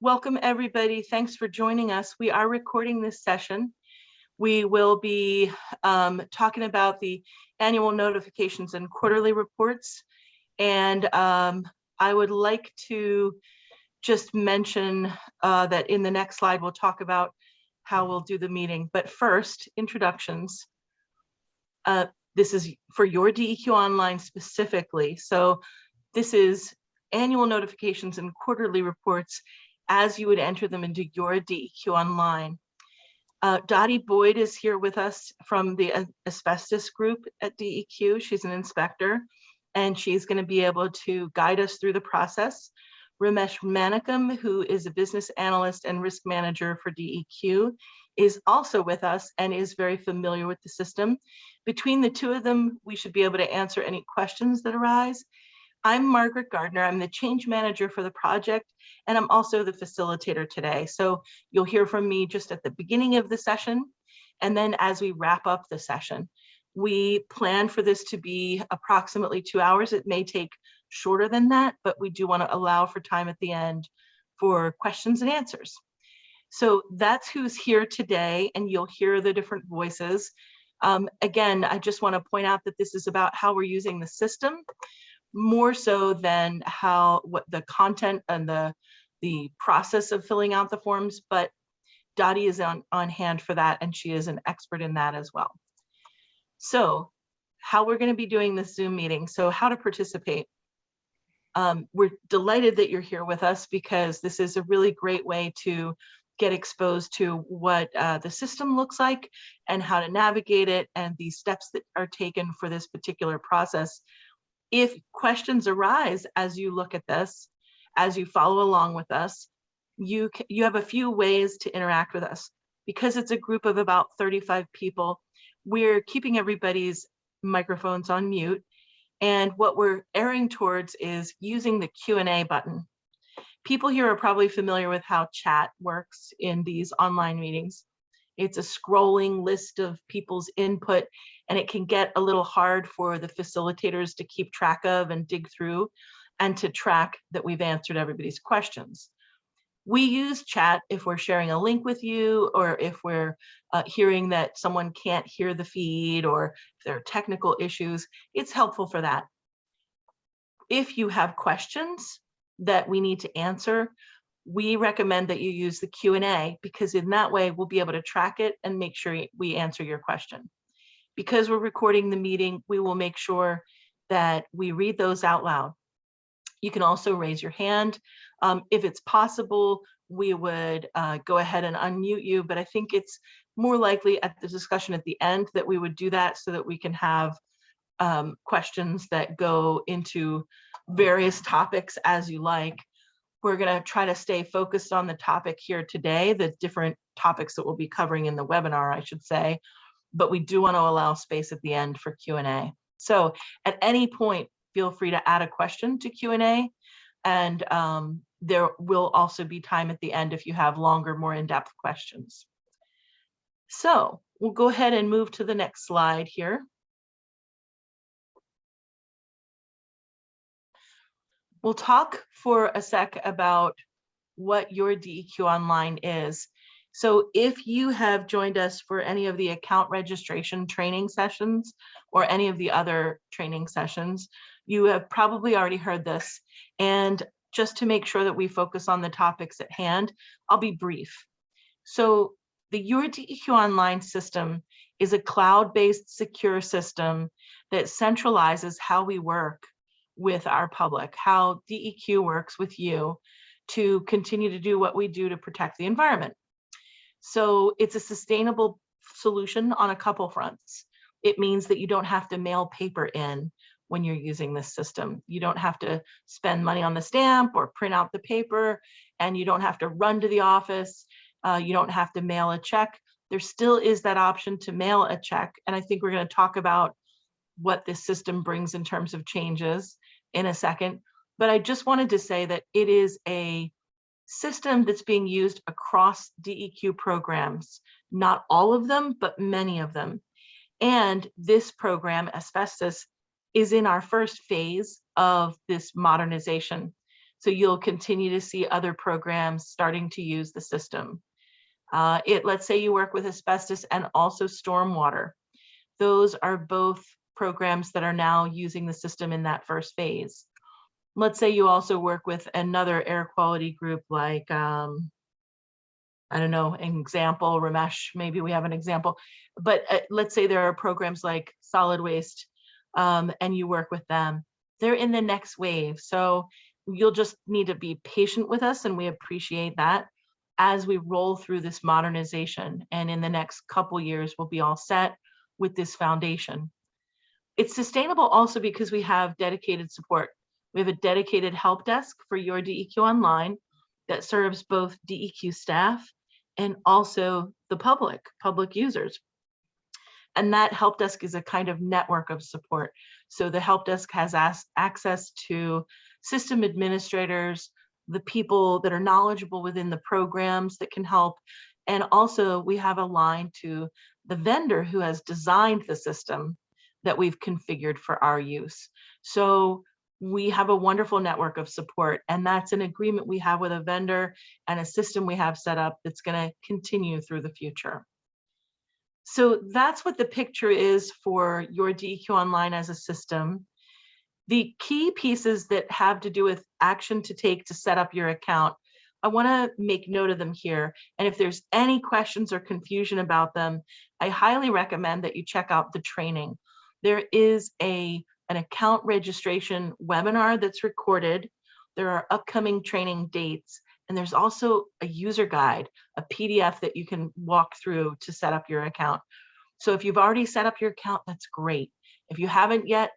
Welcome, everybody. Thanks for joining us. We are recording this session. We will be talking about the annual notifications and quarterly reports. And I would like to just mention that in the next slide, we'll talk about how we'll do the meeting. But first, introductions. This is for your DEQ Online specifically. So this is annual notifications and quarterly reports as you would enter them into your DEQ Online. Dottie Boyd is here with us from the Asbestos group at DEQ. She's an inspector, and she's going to be able to guide us through the process. Ramesh Manikam, who is a business analyst and risk manager for DEQ, is also with us and is very familiar with the system. Between the two of them, we should be able to answer any questions that arise. I'm Margaret Gardner. I'm the change manager for the project, and I'm also the facilitator today. So you'll hear from me just at the beginning of the session, and then as we wrap up the session. We plan for this to be approximately 2 hours. It may take shorter than that, but we do want to allow for time at the end for questions and answers. So that's who's here today, and you'll hear the different voices. Again, I just want to point out that this is about how we're using the system, more so than what the content and the process of filling out the forms, but Dottie is on hand for that, and she is an expert in that as well. So how we're going to be doing this Zoom meeting. So how to participate. We're delighted that you're here with us because this is a really great way to get exposed to what the system looks like and how to navigate it and the steps that are taken for this particular process. If questions arise as you look at this, as you follow along with us, you have a few ways to interact with us. Because it's a group of about 35 people, we're keeping everybody's microphones on mute. And what we're erring towards is using the Q&A button. People here are probably familiar with how chat works in these online meetings. It's a scrolling list of people's input, and it can get a little hard for the facilitators to keep track of and dig through and to track that we've answered everybody's questions. We use chat if we're sharing a link with you, or if we're hearing that someone can't hear the feed, or if there are technical issues. It's helpful for that. If you have questions that we need to answer, we recommend that you use the Q&A, because in that way we'll be able to track it and make sure we answer your question. Because we're recording the meeting, we will make sure that we read those out loud. You can also raise your hand. If it's possible, we would go ahead and unmute you, but I think it's more likely at the discussion at the end that we would do that so that we can have questions that go into various topics as you like. We're going to try to stay focused on the topic here today, the different topics that we'll be covering in the webinar, I should say, but we do want to allow space at the end for Q&A. So at any point, feel free to add a question to Q&A, and there will also be time at the end if you have longer, more in-depth questions. So we'll go ahead and move to the next slide here. We'll talk for a sec about what your DEQ Online is. So if you have joined us for any of the account registration training sessions or any of the other training sessions, you have probably already heard this. And just to make sure that we focus on the topics at hand, I'll be brief. So the Your DEQ Online system is a cloud-based secure system that centralizes how we work with our public, how DEQ works with you to continue to do what we do to protect the environment. So it's a sustainable solution on a couple fronts. It means that you don't have to mail paper in when you're using this system. You don't have to spend money on the stamp or print out the paper, and you don't have to run to the office. You don't have to mail a check. There still is that option to mail a check, and I think we're going to talk about what this system brings in terms of changes in a second. But I just wanted to say that it is a system that's being used across DEQ programs, not all of them, but many of them. And this program, Asbestos, is in our first phase of this modernization. So you'll continue to see other programs starting to use the system. Let's say you work with asbestos and also stormwater. Those are both programs that are now using the system in that first phase. Let's say you also work with another air quality group like, I don't know, an example, Ramesh, maybe we have an example, but let's say there are programs like solid waste and you work with them. They're in the next wave. So you'll just need to be patient with us, and we appreciate that as we roll through this modernization. And in the next couple years, we'll be all set with this foundation. It's sustainable also because we have dedicated support. We have a dedicated help desk for your DEQ Online that serves both DEQ staff and also the public users. And that help desk is a kind of network of support. So the help desk has access to system administrators, the people that are knowledgeable within the programs that can help. And also we have a line to the vendor who has designed the system that we've configured for our use. So we have a wonderful network of support, and that's an agreement we have with a vendor and a system we have set up that's going to continue through the future. So that's what the picture is for your DEQ Online as a system. The key pieces that have to do with action to take to set up your account, I want to make note of them here. And if there's any questions or confusion about them, I highly recommend that you check out the training. There is an account registration webinar that's recorded. There are upcoming training dates, and there's also a user guide, a PDF that you can walk through to set up your account. So if you've already set up your account, that's great. If you haven't yet,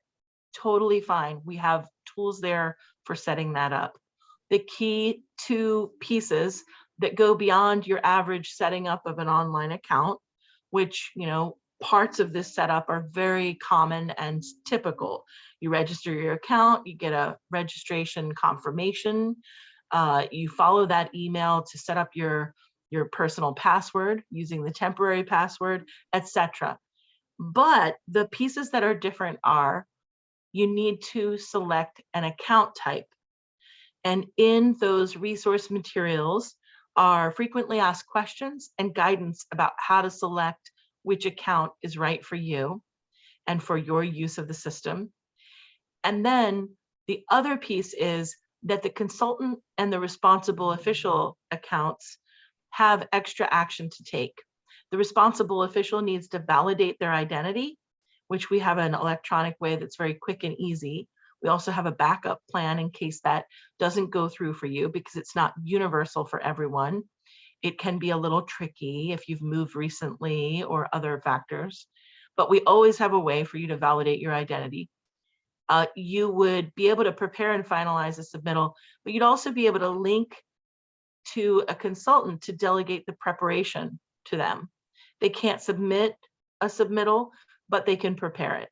totally fine. We have tools there for setting that up. The key two pieces that go beyond your average setting up of an online account, which, you know, parts of this setup are very common and typical. You register your account, you get a registration confirmation, you follow that email to set up your personal password using the temporary password, etc. But the pieces that are different are you need to select an account type. And in those resource materials are frequently asked questions and guidance about how to select which account is right for you and for your use of the system. And then the other piece is that the consultant and the responsible official accounts have extra action to take. The responsible official needs to validate their identity, which we have an electronic way that's very quick and easy. We also have a backup plan in case that doesn't go through for you, because it's not universal for everyone. It can be a little tricky if you've moved recently or other factors, but we always have a way for you to validate your identity. You would be able to prepare and finalize a submittal, but you'd also be able to link to a consultant to delegate the preparation to them. They can't submit a submittal, but they can prepare it.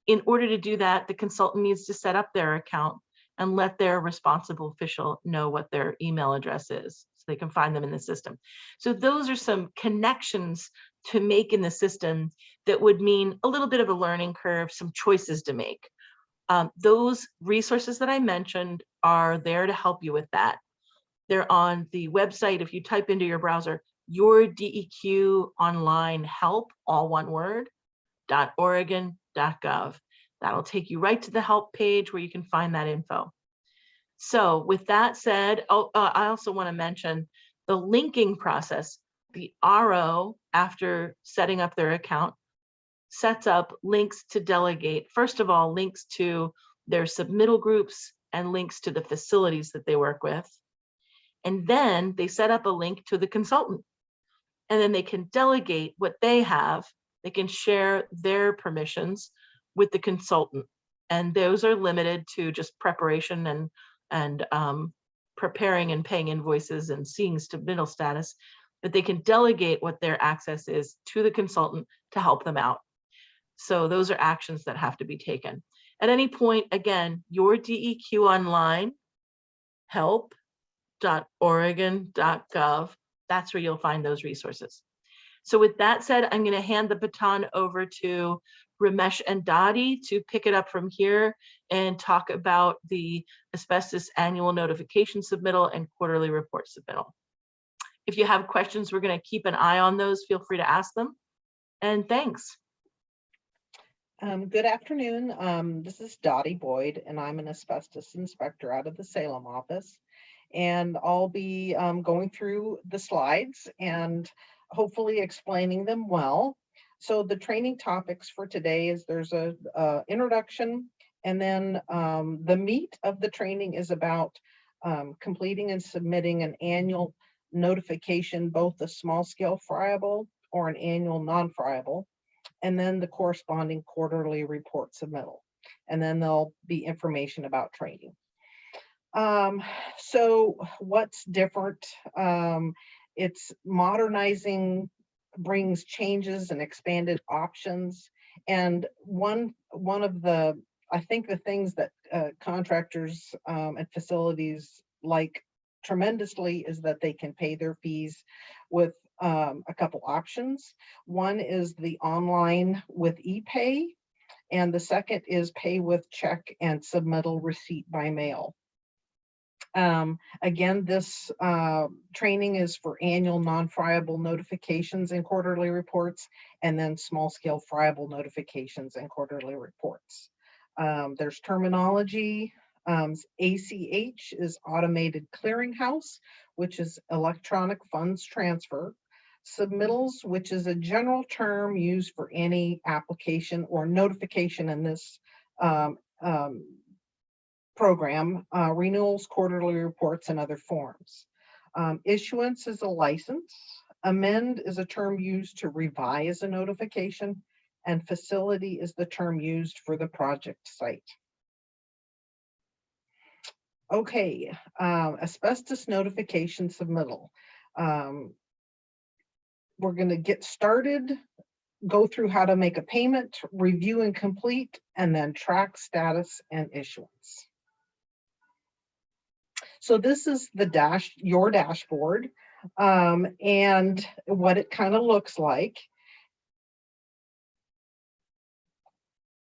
In order to do that, the consultant needs to set up their account and let their responsible official know what their email address is, so they can find them in the system. So those are some connections to make in the system that would mean a little bit of a learning curve, some choices to make. Those resources that I mentioned are there to help you with that. They're on the website. If you type into your browser, your DEQ online help, all one word, .oregon.gov. That'll take you right to the help page where you can find that info. So with that said, I also want to mention the linking process. The RO, after setting up their account, sets up links to delegate. First of all, links to their submittal groups and links to the facilities that they work with. And then they set up a link to the consultant. And then they can delegate what they have. They can share their permissions with the consultant. And those are limited to just preparation and preparing and paying invoices and seeing submittal status. But they can delegate what their access is to the consultant to help them out. So those are actions that have to be taken. At any point, again, your DEQ online help.oregon.gov, that's where you'll find those resources. So with that said, I'm going to hand the baton over to Ramesh and Dottie to pick it up from here and talk about the asbestos annual notification submittal and quarterly report submittal. If you have questions, we're going to keep an eye on those. Feel free to ask them. And thanks. Good afternoon. This is Dottie Boyd, and I'm an asbestos inspector out of the Salem office. And I'll be going through the slides and hopefully explaining them well. So the training topics for today is there's a introduction, and then the meat of the training is about completing and submitting an annual notification, both a small scale friable or an annual non-friable, and then the corresponding quarterly report submittal. And then there'll be information about training. So what's different? It's modernizing, brings changes and expanded options. And one of the, I think the things that contractors and facilities like tremendously is that they can pay their fees with a couple options. One is the online with ePay, and the second is pay with check and submittal receipt by mail. Again, this training is for annual non-friable notifications and quarterly reports, and then small scale friable notifications and quarterly reports. There's terminology. ACH is automated clearinghouse, which is electronic funds transfer. Submittals, which is a general term used for any application or notification in this program, renewals, quarterly reports, and other forms. Issuance is a license. Amend is a term used to revise a notification, and facility is the term used for the project site. Okay, asbestos notification submittal. We're going to get started, go through how to make a payment, review and complete, and then track status and issuance. So this is the your dashboard, and what it kind of looks like.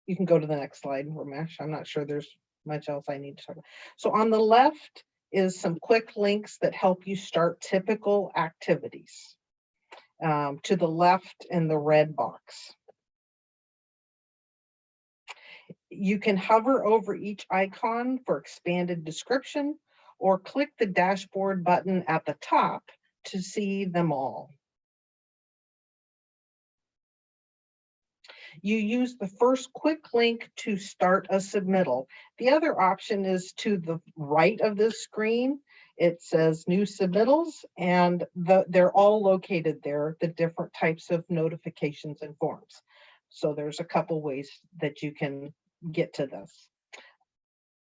You can go to the next slide, Ramesh. I'm not sure there's much else I need to talk about. So on the left is some quick links that help you start typical activities. To the left in the red box. You can hover over each icon for expanded description, or click the dashboard button at the top to see them all. You use the first quick link to start a submittal. The other option is to the right of this screen. It says new submittals, and they're all located there, the different types of notifications and forms. So there's a couple ways that you can get to this.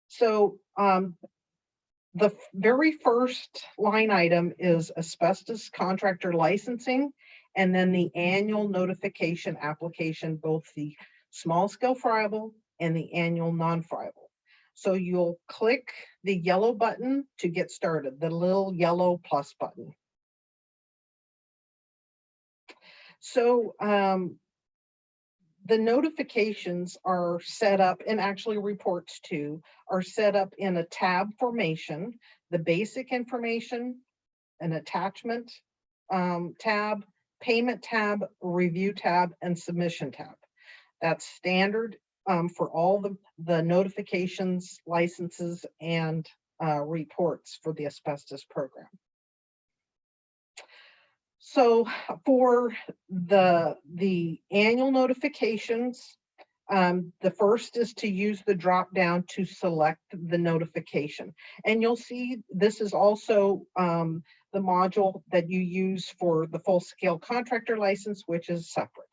So the very first line item is asbestos contractor licensing, and then the annual notification application, both the small scale friable and the annual non-friable. So you'll click the yellow button to get started, the little yellow plus button. So the notifications are set up, and actually reports too, are set up in a tab formation: the basic information, an attachment tab, payment tab, review tab, and submission tab. That's standard for all the notifications, licenses, and reports for the asbestos program. So for the annual notifications, the first is to use the drop down to select the notification. And you'll see this is also the module that you use for the full scale contractor license, which is separate.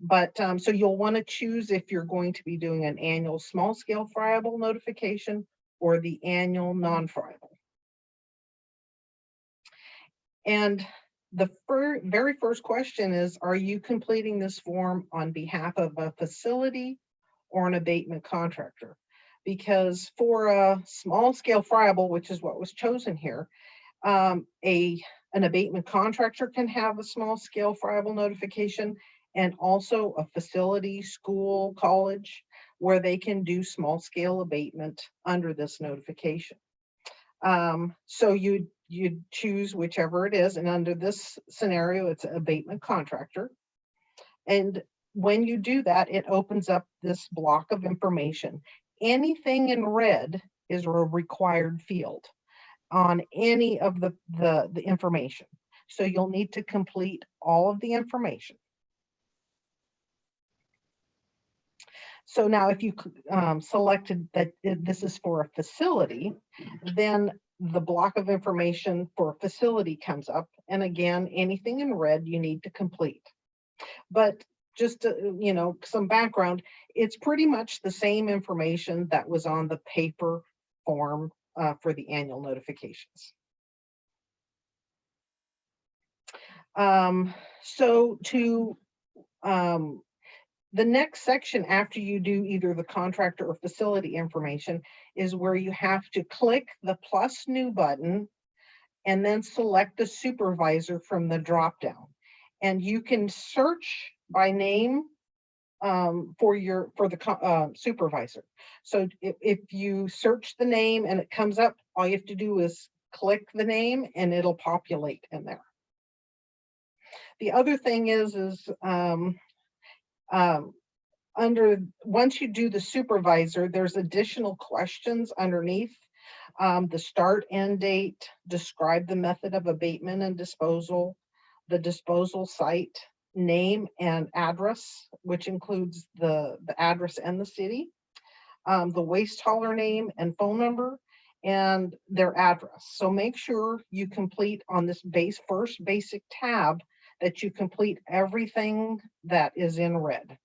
But so you'll want to choose if you're going to be doing an annual small scale friable notification or the annual non-friable. And the very first question is, are you completing this form on behalf of a facility or an abatement contractor? Because for a small scale friable, which is what was chosen here, an abatement contractor can have a small scale friable notification, and also a facility, school, college, where they can do small scale abatement under this notification. So you choose whichever it is, and under this scenario, it's an abatement contractor. And when you do that, it opens up this block of information. Anything in red is a required field on any of the information. So you'll need to complete all of the information. So now if you selected that this is for a facility, then the block of information for a facility comes up. And again, anything in red you need to complete. But just to, you know, some background, it's pretty much the same information that was on the paper form for the annual notifications. So to the next section after you do either the contractor or facility information is where you have to click the plus new button and then select the supervisor from the drop down. And you can search by name for the supervisor. So if you search the name and it comes up, all you have to do is click the name and it'll populate in there. The other thing is once you do the supervisor, there's additional questions underneath. The start, end date, describe the method of abatement and disposal, the disposal site, name and address, which includes the address and the city, the waste hauler name and phone number, and their address. So make sure you complete on this first basic tab that you complete everything that is in red.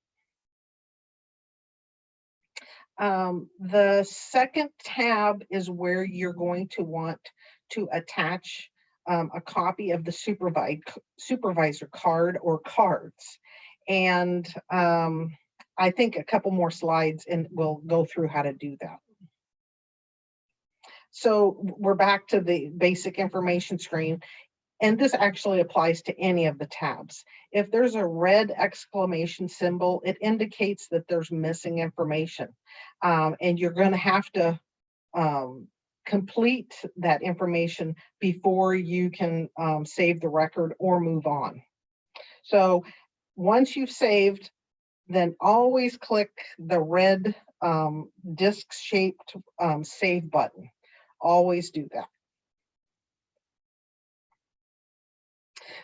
The second tab is where you're going to want to attach a copy of the supervisor card or cards. And I think a couple more slides and we'll go through how to do that. So we're back to the basic information screen. And this actually applies to any of the tabs. If there's a red exclamation symbol, it indicates that there's missing information. And you're going to have to complete that information before you can save the record or move on. So once you've saved, then always click the red disc-shaped save button. Always do that.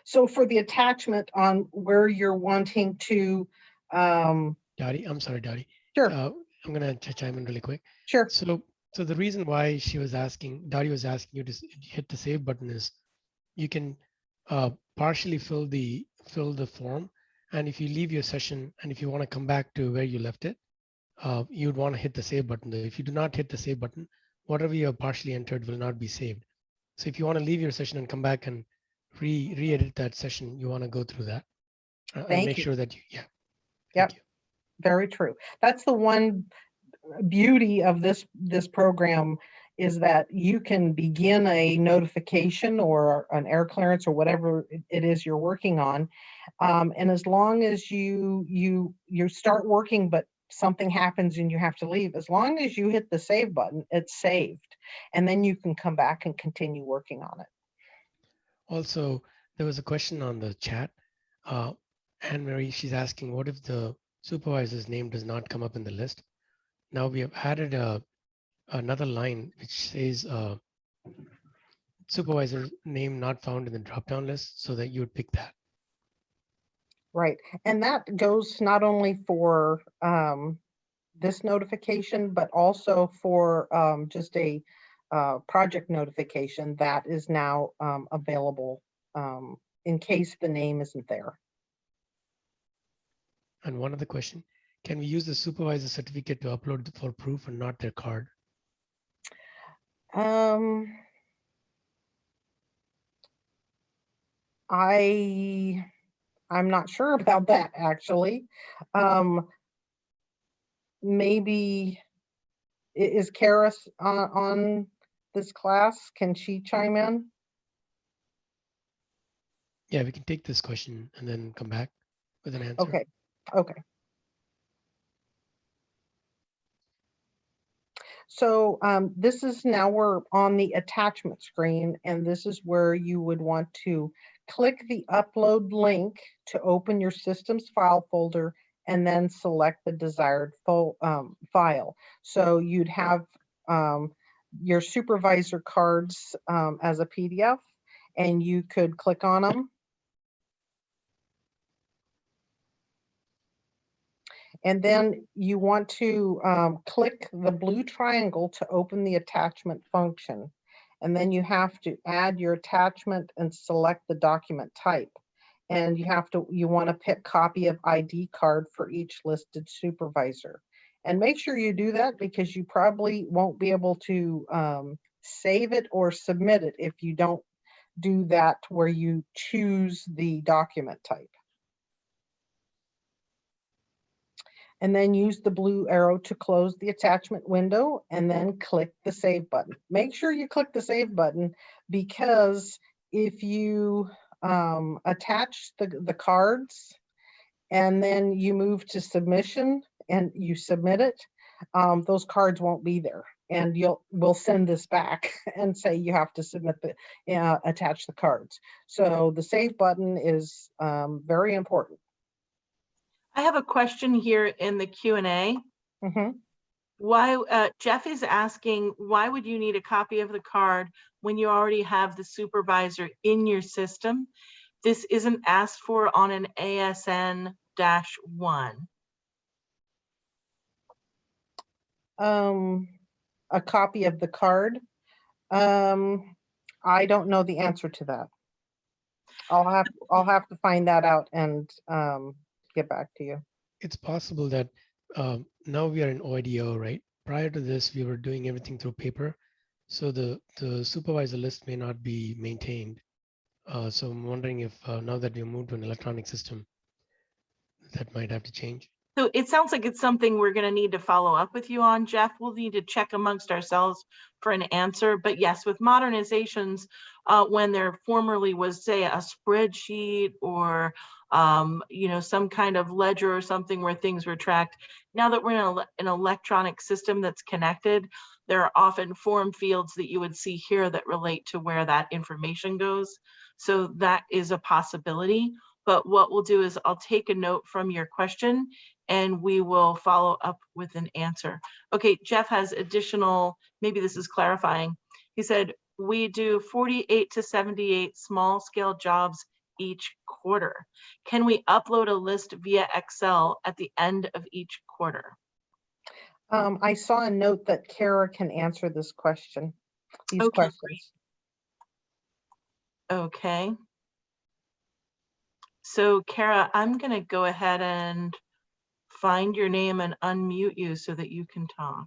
So for the attachment on where you're wanting to Dottie, I'm sorry, Dottie. Sure. I'm gonna chime in really quick. Sure. So the reason why Dottie was asking you to hit the save button is you can partially fill the form, and if you leave your session and if you want to come back to where you left it, you'd want to hit the save button. If you do not hit the save button, whatever you have partially entered will not be saved. So if you want to leave your session and come back and re-edit that session, you want to go through that and make sure that you, yeah. Yep. Very true. That's the one beauty of this program, is that you can begin a notification or an air clearance or whatever it is you're working on. And as long as you start working, but something happens and you have to leave, as long as you hit the save button, it's saved. And then you can come back and continue working on it. Also, there was a question on the chat. Anne-Marie, she's asking, what if the supervisor's name does not come up in the list? Now we have added another line which says supervisor name not found in the drop-down list, so that you would pick that. Right, and that goes not only for this notification, but also for just a project notification that is now available in case the name isn't there. And one other question, can we use the supervisor certificate to upload for proof and not their card? I'm not sure about that, actually. Maybe, is Karis on this class? Can she chime in? Yeah, we can take this question and then come back. with an answer. Okay, okay. So this is now we're on the attachment screen, and this is where you would want to click the upload link to open your system's file folder and then select the desired file. So you'd have your supervisor cards as a PDF, and you could click on them. And then you want to click the blue triangle to open the attachment function. And then you have to add your attachment and select the document type. And you want to pick copy of ID card for each listed supervisor. And make sure you do that because you probably won't be able to save it or submit it if you don't do that where you choose the document type. And then use the blue arrow to close the attachment window and then click the save button. Make sure you click the save button because if you attach the cards and then you move to submission and you submit it, those cards won't be there. And we'll send this back and say you have to submit attach the cards. So the save button is very important. I have a question here in the Q&A. Mm-hmm. Why, Jeff is asking, why would you need a copy of the card when you already have the supervisor in your system? This isn't asked for on an ASN-1. A copy of the card. I don't know the answer to that. I'll have to find that out and get back to you. It's possible that now we are in OIDO, right? Prior to this, we were doing everything through paper. So the supervisor list may not be maintained. So I'm wondering if now that we moved to an electronic system, that might have to change. So it sounds like it's something we're going to need to follow up with you on, Jeff. We'll need to check amongst ourselves for an answer. But yes, with modernizations, when there formerly was, say, a spreadsheet or some kind of ledger or something where things were tracked, now that we're in an electronic system that's connected, there are often form fields that you would see here that relate to where that information goes. So that is a possibility. But what we'll do is I'll take a note from your question and we will follow up with an answer. Okay, Jeff has additional, maybe this is clarifying. He said, we do 48 to 78 small scale jobs each quarter. Can we upload a list via Excel at the end of each quarter? I saw a note that Kara can answer this question, these questions. Okay. So Kara, I'm going to go ahead and find your name and unmute you so that you can talk.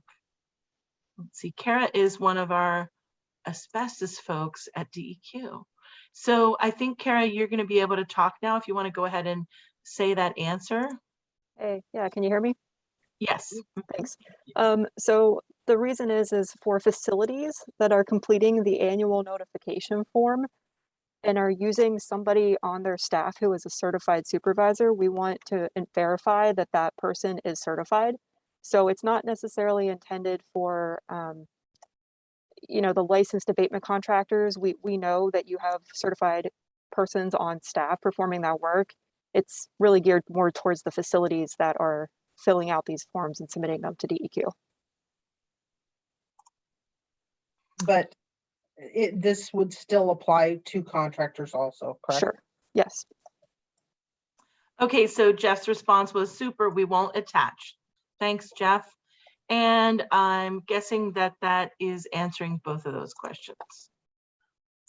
Let's see, Kara is one of our asbestos folks at DEQ. So I think, Kara, you're going to be able to talk now if you want to go ahead and say that answer. Hey, yeah, can you hear me? Yes. Thanks. So the reason is for facilities that are completing the annual notification form and are using somebody on their staff who is a certified supervisor, we want to verify that that person is certified. So it's not necessarily intended for, the licensed abatement contractors. We know that you have certified persons on staff performing that work. It's really geared more towards the facilities that are filling out these forms and submitting them to DEQ. But this would still apply to contractors also, correct? Sure, yes. Okay, so Jeff's response was super, we won't attach. Thanks, Jeff. And I'm guessing that that is answering both of those questions.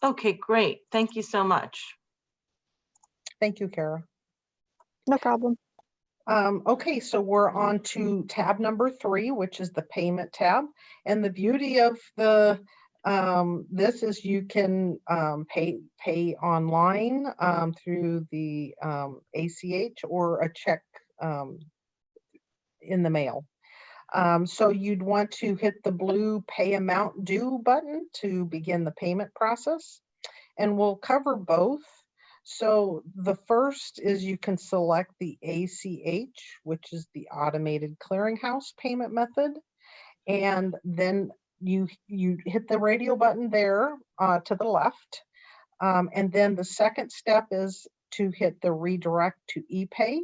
Okay, great. Thank you so much. Thank you, Kara. No problem. Okay, so we're on to tab number 3, which is the payment tab. And the beauty of this is you can pay online through the ACH or a check in the mail. So you'd want to hit the blue pay amount due button to begin the payment process. And we'll cover both. So the first is you can select the ACH, which is the automated clearinghouse payment method. And then you hit the radio button there to the left. And then the second step is to hit the redirect to ePay.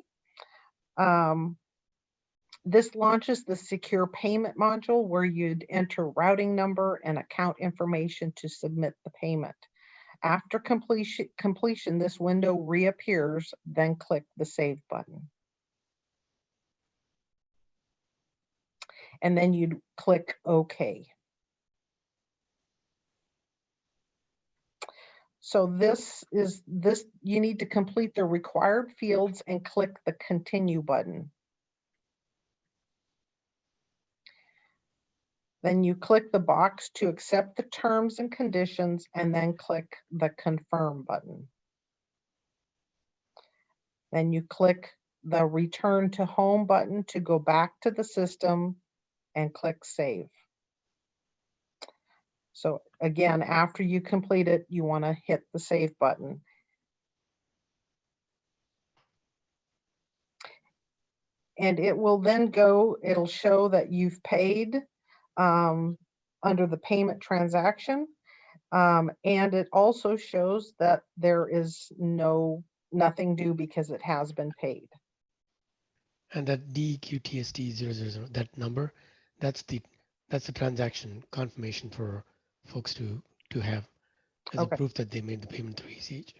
This launches the secure payment module where you'd enter routing number and account information to submit the payment. After completion, this window reappears, then click the Save button. And then you'd click OK. So you need to complete the required fields and click the Continue button. Then you click the box to accept the terms and conditions and then click the Confirm button. Then you click the Return to Home button to go back to the system and click Save. So again, after you complete it, you want to hit the Save button. And it will then it'll show that you've paid under the payment transaction. And it also shows that there is nothing due because it has been paid. And that DEQ TST 000, that number, that's the transaction confirmation for folks to have as a proof that they made the payment through ACH.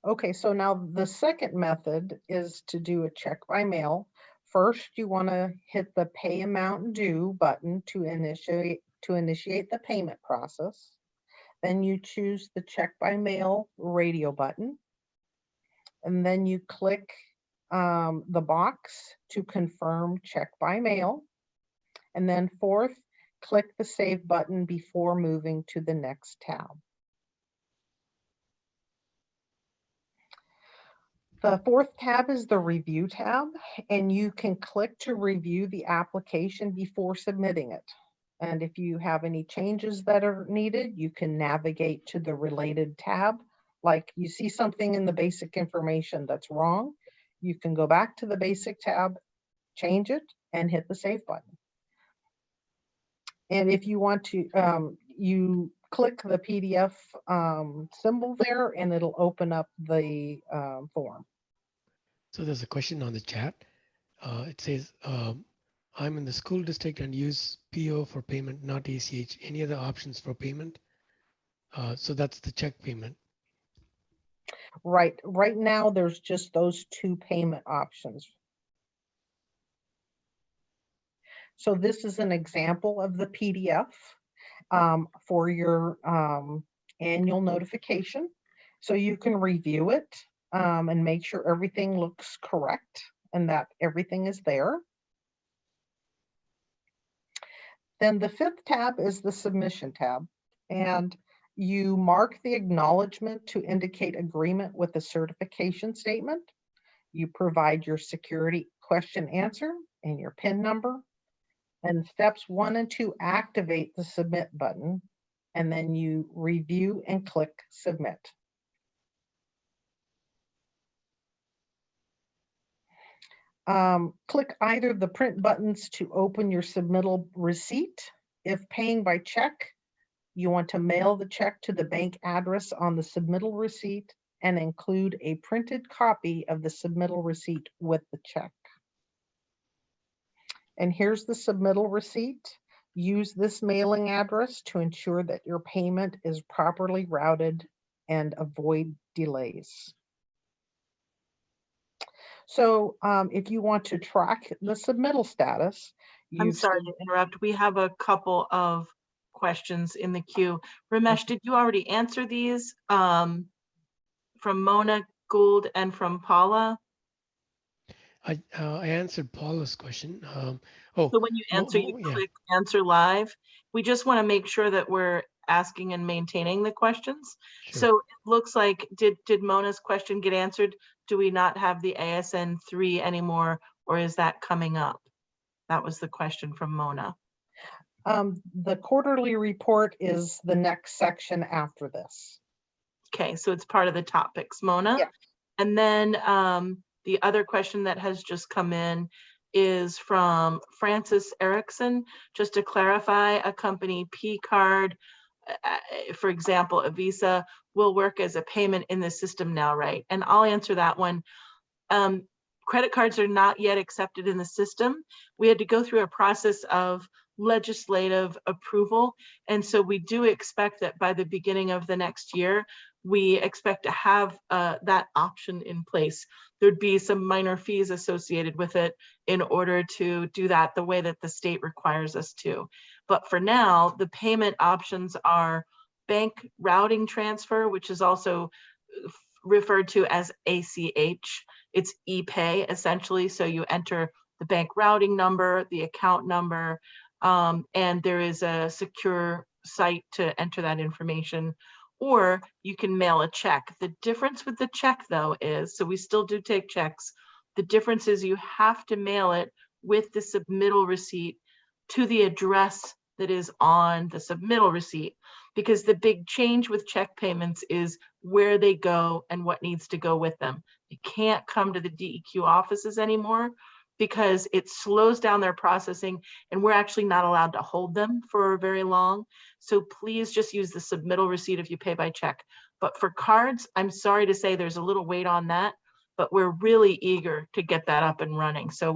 Okay, so now the second method is to do a check by mail. First, you want to hit the Pay Amount Due button to initiate the payment process. Then you choose the Check by Mail radio button. And then you click the box to confirm check by mail. And then fourth, click the Save button before moving to the next tab. The fourth tab is the Review tab, and you can click to review the application before submitting it. And if you have any changes that are needed, you can navigate to the related tab. Like you see something in the basic information that's wrong, you can go back to the basic tab, change it, and hit the Save button. And if you want to, you click the PDF symbol there and it'll open up the form. So there's a question on the chat. It says, I'm in the school district and use PO for payment, not ACH. Any other options for payment? So that's the check payment. Right now, there's just those two payment options. So this is an example of the PDF for your annual notification. So you can review it and make sure everything looks correct and that everything is there. Then the fifth tab is the Submission tab. And you mark the acknowledgement to indicate agreement with the certification statement. You provide your security question answer and your PIN number. And steps 1 and 2 activate the Submit button, and then you review and click Submit. Click either of the print buttons to open your submittal receipt. If paying by check, you want to mail the check to the bank address on the submittal receipt and include a printed copy of the submittal receipt with the check. And here's the submittal receipt. Use this mailing address to ensure that your payment is properly routed and avoid delays. So if you want to track the submittal status, I'm sorry to interrupt. We have a couple of questions in the queue. Ramesh, did you already answer these from Mona Gould and from Paula? I answered Paula's question. So when you answer, you click Answer Live. We just want to make sure that we're asking and maintaining the questions. Sure. So it looks like, did Mona's question get answered? Do we not have the ASN 3 anymore, or is that coming up? That was the question from Mona. The quarterly report is the next section after this. Okay, so it's part of the topics, Mona. Yeah. And then the other question that has just come in is from Francis Erickson. Just to clarify, a company P card, for example, a Visa, will work as a payment in the system now, right? And I'll answer that one. Credit cards are not yet accepted in the system. We had to go through a process of legislative approval. And so we do expect that by the beginning of the next year, we expect to have that option in place. There'd be some minor fees associated with it in order to do that the way that the state requires us to. But for now, the payment options are bank routing transfer, which is also referred to as ACH. It's e-pay essentially. So you enter the bank routing number, the account number, and there is a secure site to enter that information, or you can mail a check. The difference with the check though is, so we still do take checks. The difference is you have to mail it with the submittal receipt to the address that is on the submittal receipt, because the big change with check payments is where they go and what needs to go with them. They can't come to the DEQ offices anymore because it slows down their processing, and we're actually not allowed to hold them for very long. So please just use the submittal receipt if you pay by check. But for cards, I'm sorry to say there's a little wait on that, but we're really eager to get that up and running. So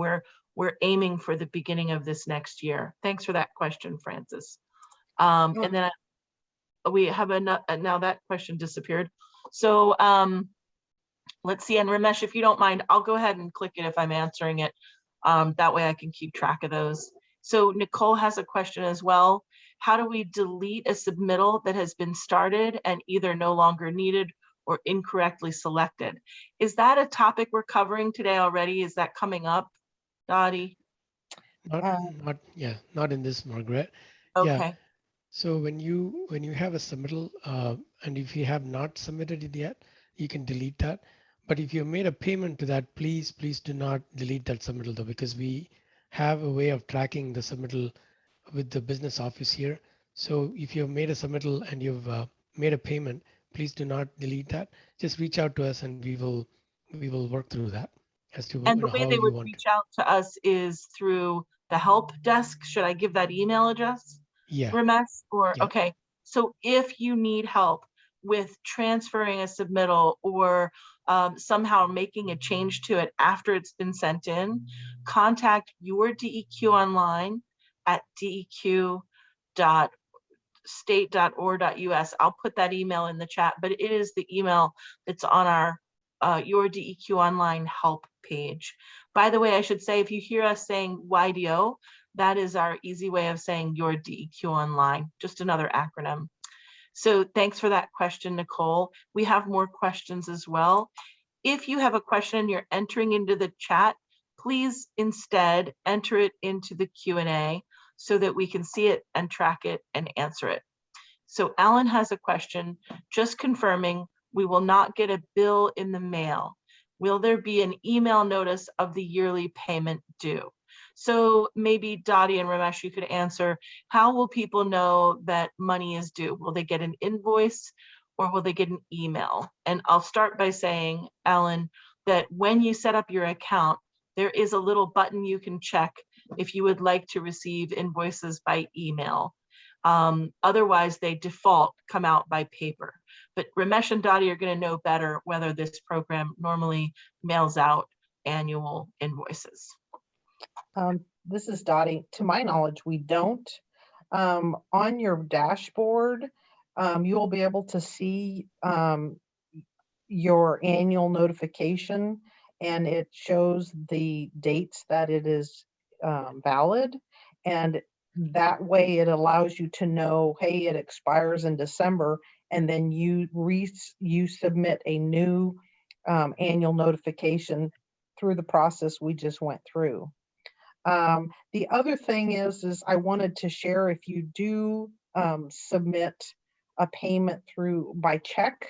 we're aiming for the beginning of this next year. Thanks for that question, Francis. And then we have now that question disappeared. So let's see, and Ramesh, if you don't mind, I'll go ahead and click it if I'm answering it. That way I can keep track of those. So Nicole has a question as well. How do we delete a submittal that has been started and either no longer needed or incorrectly selected? Is that a topic we're covering today already? Is that coming up, Dottie? Not in this, Margaret. Okay. Yeah. So when you have a submittal, and if you have not submitted it yet, you can delete that. But if you made a payment to that, please do not delete that submittal though, because we have a way of tracking the submittal with the business office here. So if you've made a submittal and you've made a payment, please do not delete that. Just reach out to us and we will work through that as to And the way how they you would want reach out to us is through the help desk. Should I give that email address? Yeah. Ramesh, or Yeah. okay. So if you need help with transferring a submittal or somehow making a change to it after it's been sent in, contact your DEQ online at deq.state.or.us. I'll put that email in the chat, but it is the email that's on our Your DEQ Online help page. By the way, I should say, if you hear us saying YDO, that is our easy way of saying Your DEQ Online, just another acronym. So thanks for that question, Nicole. We have more questions as well. If you have a question and you're entering into the chat, please instead enter it into the Q&A so that we can see it and track it and answer it. So Alan has a question, just confirming we will not get a bill in the mail. Will there be an email notice of the yearly payment due? So maybe Dottie and Ramesh, you could answer, how will people know that money is due? Will they get an invoice or will they get an email? And I'll start by saying, Alan, that when you set up your account, there is a little button you can check if you would like to receive invoices by email. Otherwise, they default come out by paper. But Ramesh and Dottie are going to know better whether this program normally mails out annual invoices. This is Dottie. To my knowledge, we don't. On your dashboard, you will be able to see your annual notification, and it shows the dates that it is valid. And that way it allows you to know, hey, it expires in December, and then you submit a new annual notification through the process we just went through. The other thing is I wanted to share, if you do submit a payment by check,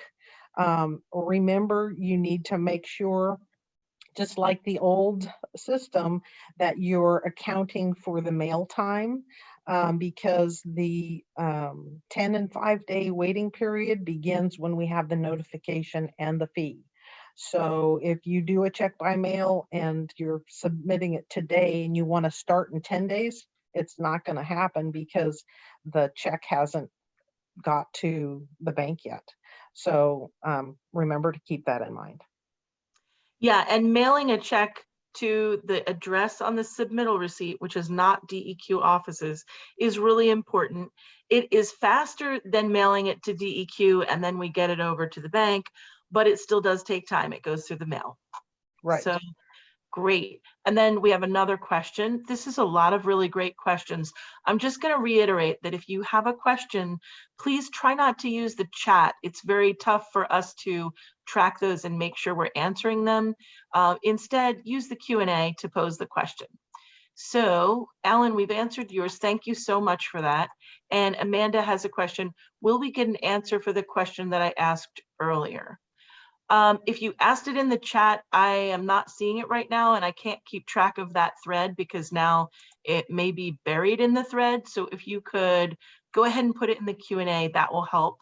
remember you need to make sure, just like the old system, that you're accounting for the mail time. because the 10 and 5 day waiting period begins when we have the notification and the fee. So if you do a check by mail and you're submitting it today and you want to start in 10 days, it's not going to happen because the check hasn't got to the bank yet. So remember to keep that in mind. Yeah, and mailing a check to the address on the submittal receipt, which is not DEQ offices, is really important. It is faster than mailing it to DEQ and then we get it over to the bank, but it still does take time. It goes through the mail. Right. So great. And then we have another question. This is a lot of really great questions. I'm just going to reiterate that if you have a question, please try not to use the chat. It's very tough for us to track those and make sure we're answering them. Instead, use the Q&A to pose the question. So, Alan, we've answered yours. Thank you so much for that. And Amanda has a question. Will we get an answer for the question that I asked earlier? If you asked it in the chat, I am not seeing it right now and I can't keep track of that thread because now it may be buried in the thread. So if you could go ahead and put it in the Q&A, that will help.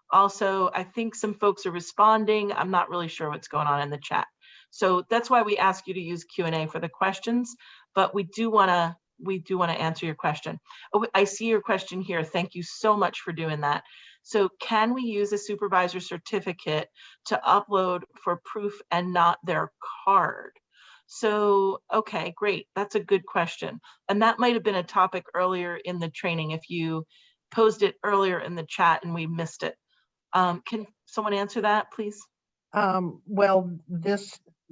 Also, I think some folks are responding. I'm not really sure what's going on in the chat. So that's why we ask you to use Q&A for the questions, but we do want to answer your question. Oh, I see your question here. Thank you so much for doing that. So can we use a supervisor certificate to upload for proof and not their card? So, okay, great. That's a good question. And that might have been a topic earlier in the training if you posed it earlier in the chat and we missed it. Can someone answer that, please? Well,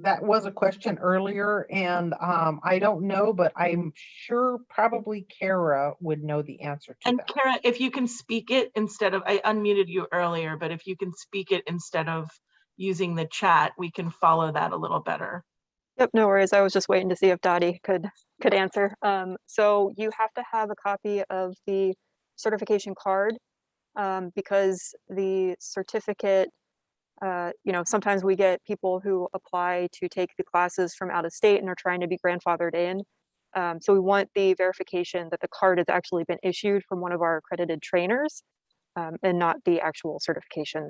that was a question earlier, and I don't know, but I'm sure probably Kara would know the answer to and that. Kara, if you can speak it instead of, I unmuted you earlier, but if you can speak it instead of using the chat, we can follow that a little better. Yep, no worries. I was just waiting to see if Dottie could answer. So you have to have a copy of the certification card because the certificate, sometimes we get people who apply to take the classes from out of state and are trying to be grandfathered in. So we want the verification that the card has actually been issued from one of our accredited trainers and not the actual certification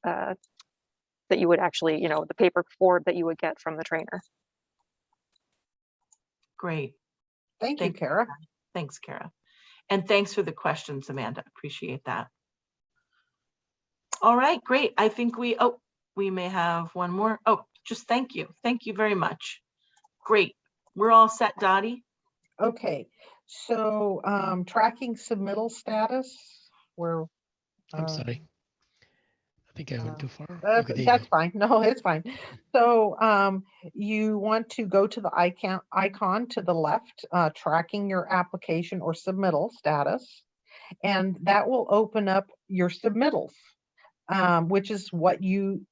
that you would actually, the paper forward that you would get from the trainer. Great. Thank you, Kara. Thanks, Kara. And thanks for the questions, Amanda. Appreciate that. All right, great. I think we may have one more. Oh, just thank you. Thank you very much. Great. We're all set, Dottie. Okay, so tracking submittal status, where I'm sorry. I think I went too far. that's fine. No, it's fine. So you want to go to the icon to the left, tracking your application or submittal status, and that will open up your submittals, which is what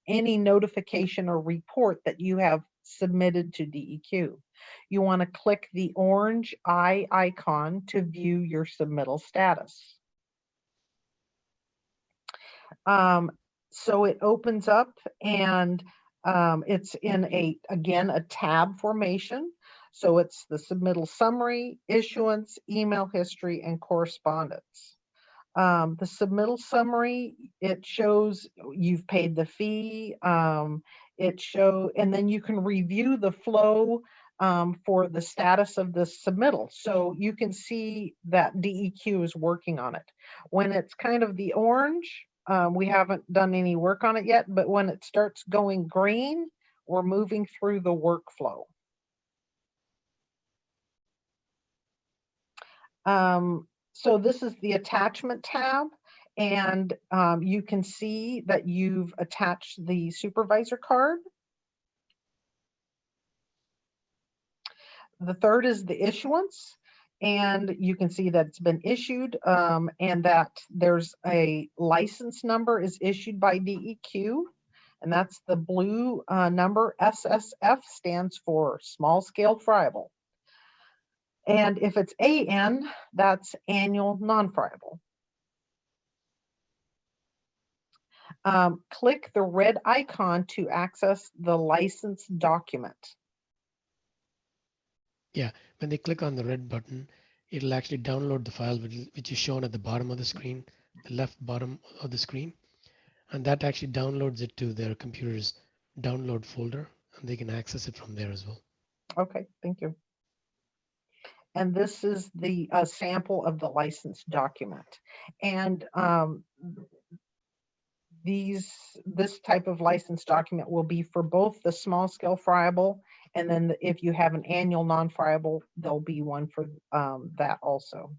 any notification or report that you have submitted to DEQ. You want to click the orange eye icon to view your submittal status. So it opens up and it's in a tab formation. So it's the submittal summary, issuance, email history, and correspondence. The submittal summary, it shows you've paid the fee. And then you can review the flow for the status of the submittal. So you can see that DEQ is working on it. When it's kind of the orange, we haven't done any work on it yet, but when it starts going green, we're moving through the workflow. So this is the attachment tab, and you can see that you've attached the supervisor card. The third is the issuance, and you can see that it's been issued and that there's a license number is issued by DEQ, and that's the blue number. SSF stands for small scale friable. And if it's AN, that's annual non-friable. Click the red icon to access the license document. Yeah, when they click on the red button, it'll actually download the file, which is shown at the bottom of the screen, the left bottom of the screen. And that actually downloads it to their computer's download folder, and they can access it from there as well. Okay, thank you. And this is the sample of the license document. And this type of license document will be for both the small scale friable, and then if you have an annual non-friable, there'll be one for that also.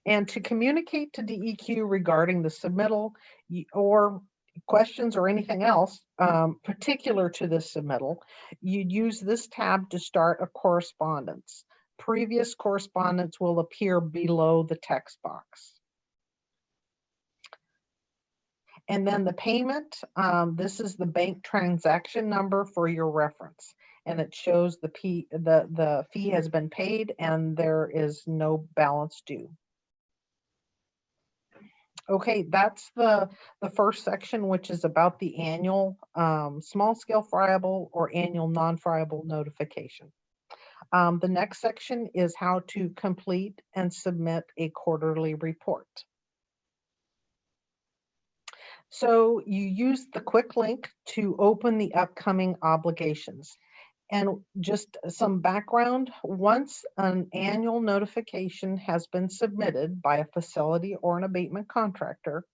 And to communicate to DEQ regarding the submittal or questions or anything else particular to this submittal, you'd use this tab to start a correspondence. Previous correspondence will appear below the text box. And then the payment, this is the bank transaction number for your reference. And it shows the fee has been paid and there is no balance due. Okay, that's the first section, which is about the annual small scale friable or annual non-friable notification. The next section is how to complete and submit a quarterly report. So you use the quick link to open the upcoming obligations. And just some background, once an annual notification has been submitted by a facility or an abatement contractor,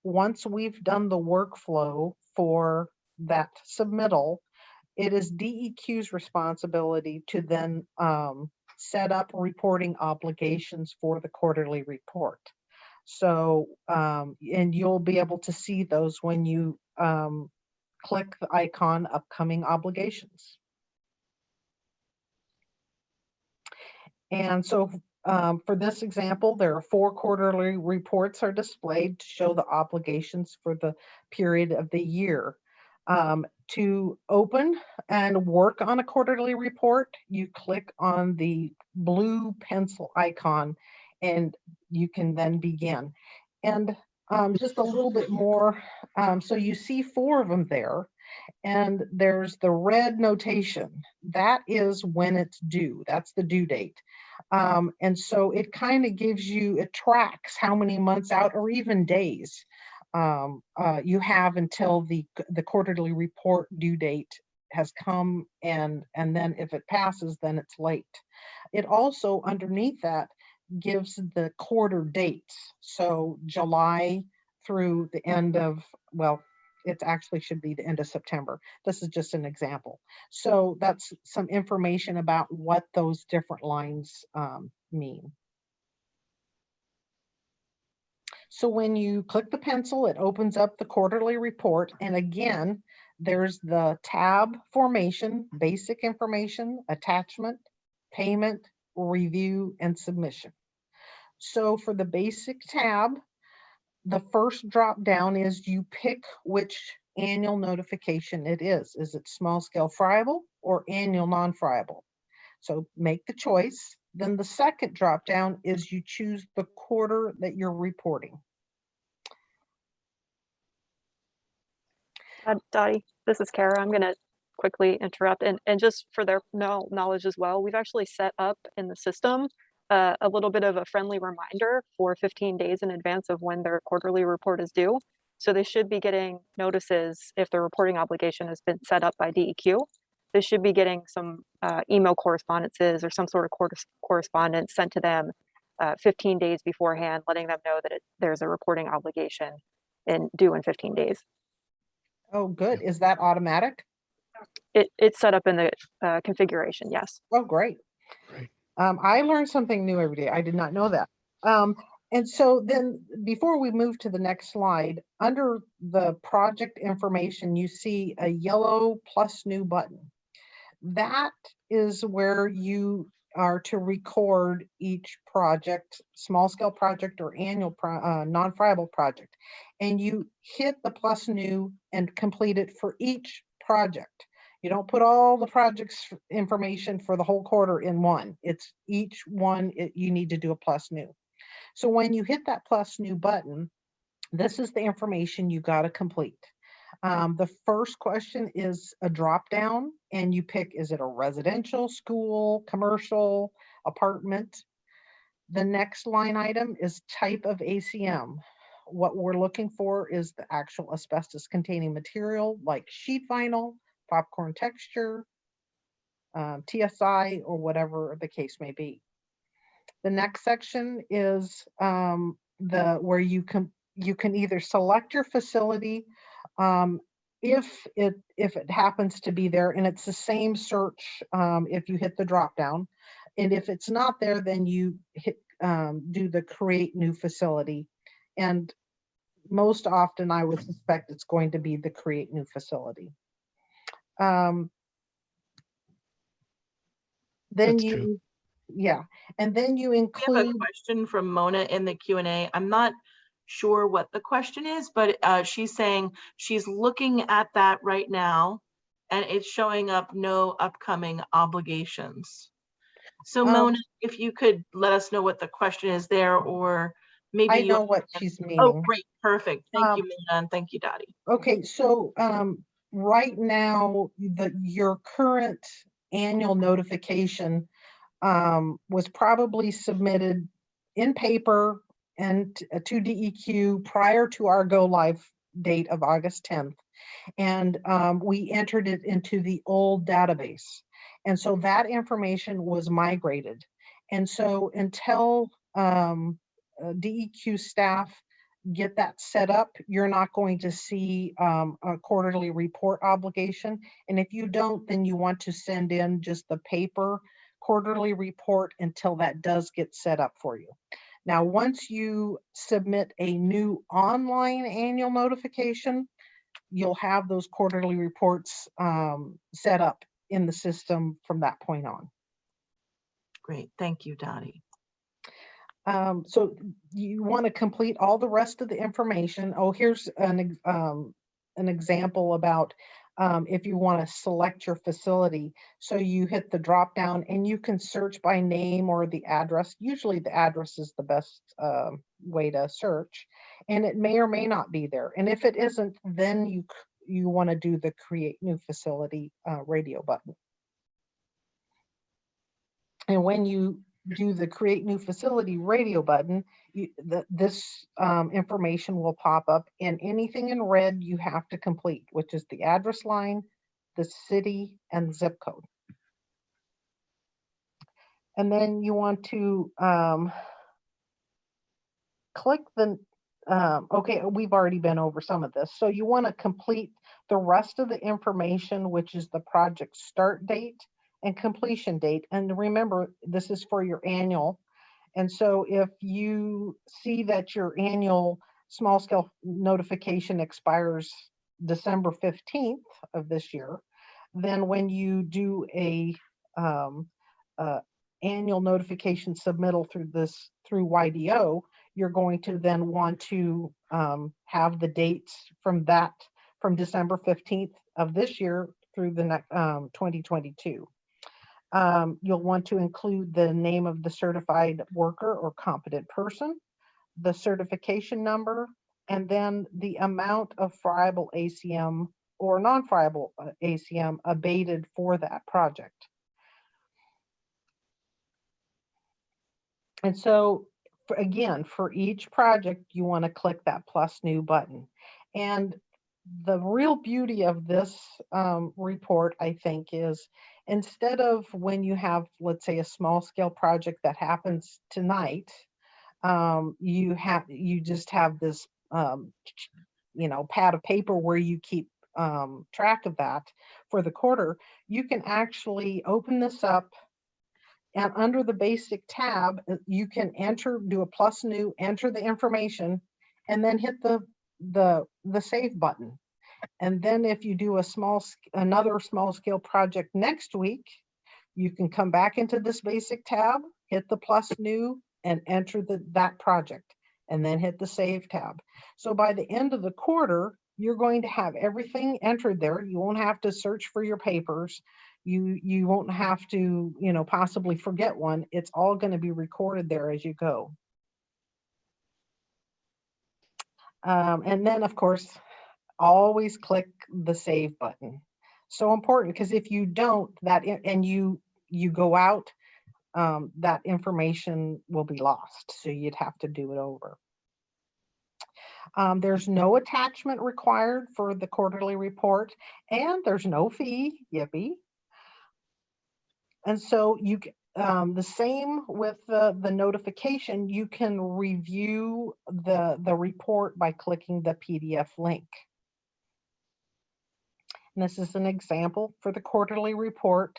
once we've done the workflow for that submittal, it is DEQ's responsibility to then set up reporting obligations for the quarterly report. So, and you'll be able to see those when you click the icon upcoming obligations. And so for this example, there are 4 quarterly reports are displayed to show the obligations for the period of the year. To open and work on a quarterly report, you click on the blue pencil icon and you can then begin. And just a little bit more. So you see 4 of them there, and there's the red notation. That is when it's due. That's the due date. And so it kind of gives you, it tracks how many months out or even days you have until the quarterly report due date has come, and then if it passes, then it's late. It also, underneath that, gives the quarter dates. So July through the end of, well, it actually should be the end of September. This is just an example. So that's some information about what those different lines mean. So when you click the pencil, it opens up the quarterly report. And again, there's the tab formation, basic information, attachment, payment, review, and submission. So for the basic tab, the first drop down is you pick which annual notification it is. Is it small scale friable or annual non-friable? So make the choice. Then the second drop down is you choose the quarter that you're reporting. Dottie, this is Kara. I'm going to quickly interrupt. And just for their knowledge as well, we've actually set up in the system a little bit of a friendly reminder for 15 days in advance of when their quarterly report is due. So they should be getting notices if their reporting obligation has been set up by DEQ. They should be getting some email correspondences or some sort of correspondence sent to them 15 days beforehand, letting them know that there's a reporting obligation due in 15 days. Oh, good. Is that automatic? It's set up in the configuration, yes. Oh, great. Right. I learn something new every day. I did not know that. And so then before we move to the next slide, under the project information, you see a yellow plus new button. That is where you are to record each project, small scale project or annual non-friable project. And you hit the plus new and complete it for each project. You don't put all the projects information for the whole quarter in one. It's each one you need to do a plus new. So when you hit that plus new button, this is the information you got to complete. The first question is a drop down, and you pick, is it a residential, school, commercial, apartment? The next line item is type of ACM. What we're looking for is the actual asbestos containing material like sheet vinyl, popcorn texture, TSI, or whatever the case may be. The next section is where you can either select your facility if it happens to be there, and it's the same search if you hit the drop down. And if it's not there, then you hit do the create new facility. And most often I would suspect it's going to be the create new facility. Then That's you true. Yeah, and then you We have a include, question from Mona in the Q&A. I'm not sure what the question is, but she's saying she's looking at that right now and it's showing up no upcoming obligations. So Mona, if you could let us know what the question is there, or maybe I you. know what she's Oh, meaning. great, perfect. Thank you, Mona, and thank you, Dottie. Okay, so right now, your current annual notification was probably submitted in paper and to DEQ prior to our go live date of August 10th. And we entered it into the old database. And so that information was migrated. And so until DEQ staff get that set up, you're not going to see a quarterly report obligation. And if you don't, then you want to send in just the paper quarterly report until that does get set up for you. Now, once you submit a new online annual notification, you'll have those quarterly reports set up in the system from that point on. Great, thank you, Dottie. So you want to complete all the rest of the information. Oh, here's an example about if you want to select your facility. So you hit the drop down and you can search by name or the address. Usually the address is the best way to search, and it may or may not be there. And if it isn't, then you want to do the create new facility radio button. And when you do the create new facility radio button, this information will pop up, and anything in red you have to complete, which is the address line, the city, and zip code. And then you want to click the, okay, we've already been over some of this. So you want to complete the rest of the information, which is the project start date and completion date. And remember, this is for your annual. And so if you see that your annual small scale notification expires December 15th of this year, then when you do a annual notification submittal through YDO, you're going to then want to have the dates from December 15th of this year through the next 2022. You'll want to include the name of the certified worker or competent person, the certification number, and then the amount of friable ACM or non-friable ACM abated for that project. And so, again, for each project, you want to click that plus new button. And the real beauty of this report, I think, is instead of when you have, let's say, a small scale project that happens tonight, you just have this, pad of paper where you keep track of that for the quarter. You can actually open this up, and under the basic tab, you can do a plus new, enter the information, and then hit the save button. And then if you do another small scale project next week, you can come back into this basic tab, hit the plus new, and enter that project, and then hit the save tab. So by the end of the quarter, you're going to have everything entered there. You won't have to search for your papers. You won't have to, possibly forget one. It's all going to be recorded there as you go. And then, of course, always click the save button. So important, because if you don't, and you go out, that information will be lost. So you'd have to do it over. There's no attachment required for the quarterly report, and there's no fee. Yippee. And so the same with the notification, you can review the report by clicking the PDF link. And this is an example for the quarterly report,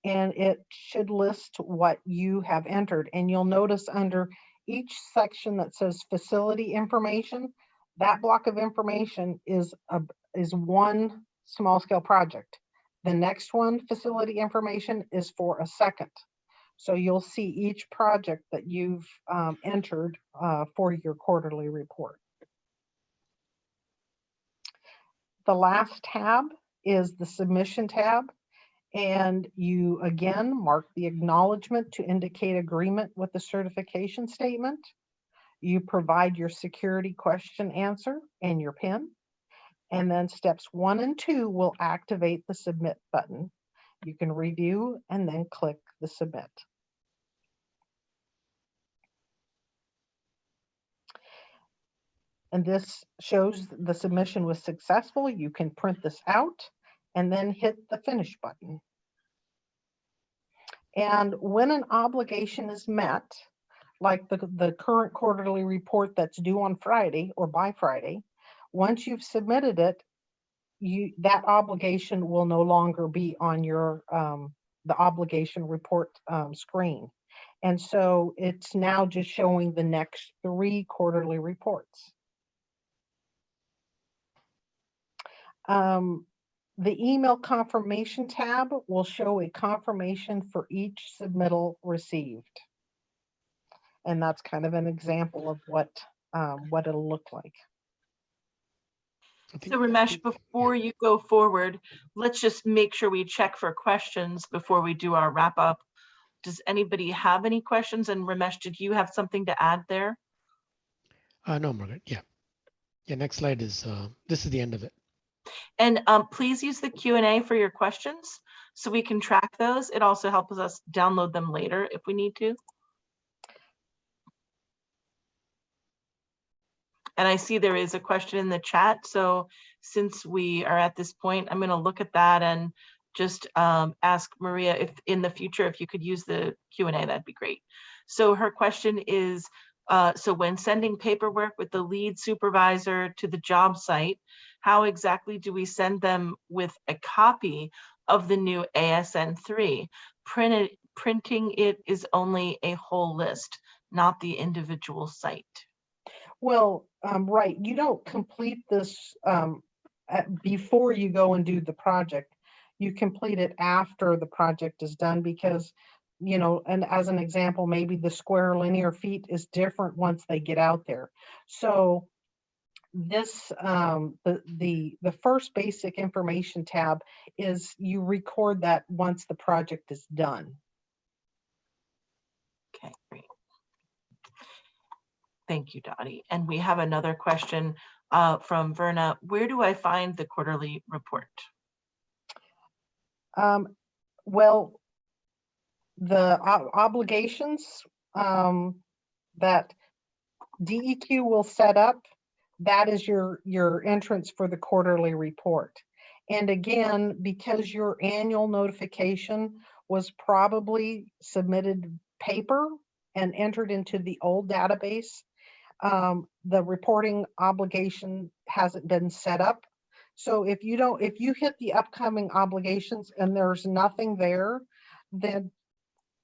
and it should list what you have entered. And you'll notice under each section that says facility information, that block of information is one small scale project. The next one, facility information, is for a second. So you'll see each project that you've entered for your quarterly report. The last tab is the submission tab. And you again mark the acknowledgement to indicate agreement with the certification statement. You provide your security question answer and your PIN. And then steps 1 and 2 will activate the submit button. You can review and then click the submit. And this shows the submission was successful. You can print this out and then hit the finish button. And when an obligation is met, like the current quarterly report that's due on Friday or by Friday, once you've submitted it, that obligation will no longer be on your the obligation report screen. And so it's now just showing the next 3 quarterly reports. The email confirmation tab will show a confirmation for each submittal received. And that's kind of an example of what it'll look like. So Ramesh, before you go forward, let's just make sure we check for questions before we do our wrap up. Does anybody have any questions? And Ramesh, did you have something to add there? No, Margaret. Yeah. Next slide is, this is the end of it. And please use the Q&A for your questions so we can track those. It also helps us download them later if we need to. And I see there is a question in the chat. So since we are at this point, I'm going to look at that and just ask Maria if in the future, if you could use the Q&A, that'd be great. So her question is, so when sending paperwork with the lead supervisor to the job site, how exactly do we send them with a copy of the new ASN3? Printing it is only a whole list, not the individual site. Well, right, you don't complete this before you go and do the project. You complete it after the project is done because, you know, and as an example, maybe the square linear feet is different once they get out there. So this, the first basic information tab is you record that once the project is done. Okay, great. Thank you, Dottie. And we have another question from Verna. Where do I find the quarterly report? Well, the obligations that DEQ will set up, that is your entrance for the quarterly report. And again, because your annual notification was probably submitted paper and entered into the old database, the reporting obligation hasn't been set up. So if you hit the upcoming obligations and there's nothing there, then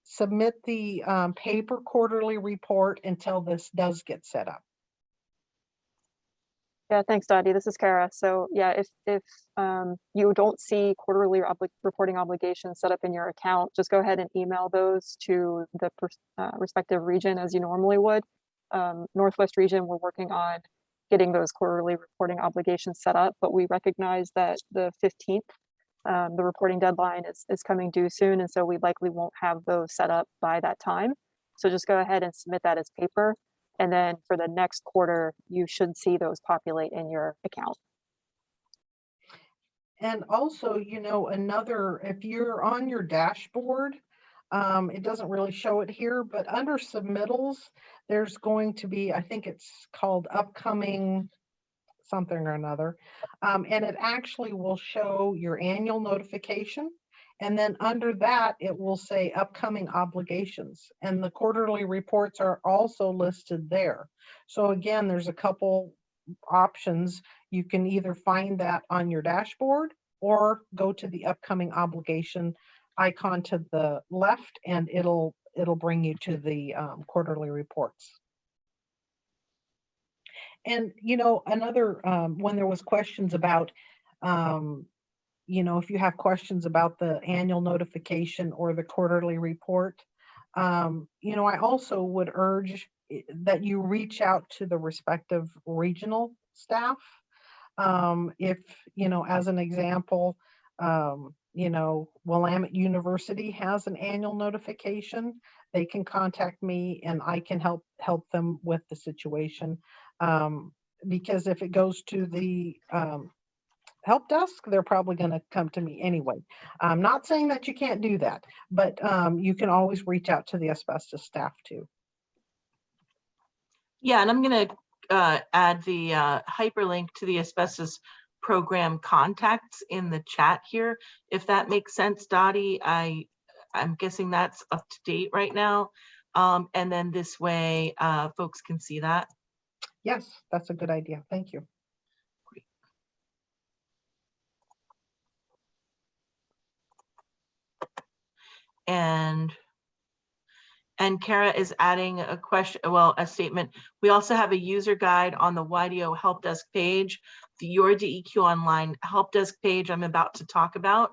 submit the paper quarterly report until this does get set up. Yeah, thanks, Dottie. This is Kara. So yeah, if you don't see quarterly reporting obligations set up in your account, just go ahead and email those to the respective region as you normally would. Northwest region, we're working on getting those quarterly reporting obligations set up, but we recognize that the 15th, the reporting deadline is coming due soon, and so we likely won't have those set up by that time. So just go ahead and submit that as paper. And then for the next quarter, you should see those populate in your account. And also, you know, if you're on your dashboard, it doesn't really show it here, but under submittals, there's going to be, I think it's called upcoming something or another. And it actually will show your annual notification. And then under that, it will say upcoming obligations. And the quarterly reports are also listed there. So again, there's a couple options. You can either find that on your dashboard or go to the upcoming obligation icon to the left, and it'll bring you to the quarterly reports. And, you know, another, when there was questions about, you know, if you have questions about the annual notification or the quarterly report, you know, I also would urge that you reach out to the respective regional staff. If, you know, as an example, you know, Willamette University has an annual notification, they can contact me and I can help them with the situation. Because if it goes to the help desk, they're probably going to come to me anyway. I'm not saying that you can't do that, but you can always reach out to the asbestos staff too. Yeah, and I'm going to add the hyperlink to the asbestos program contacts in the chat here, if that makes sense, Dottie. I'm guessing that's up to date right now. And then this way folks can see that. Yes, that's a good idea. Thank you. Great. And Kara is adding a question, well, a statement. We also have a user guide on the YDO help desk page, the Your DEQ Online help desk page I'm about to talk about.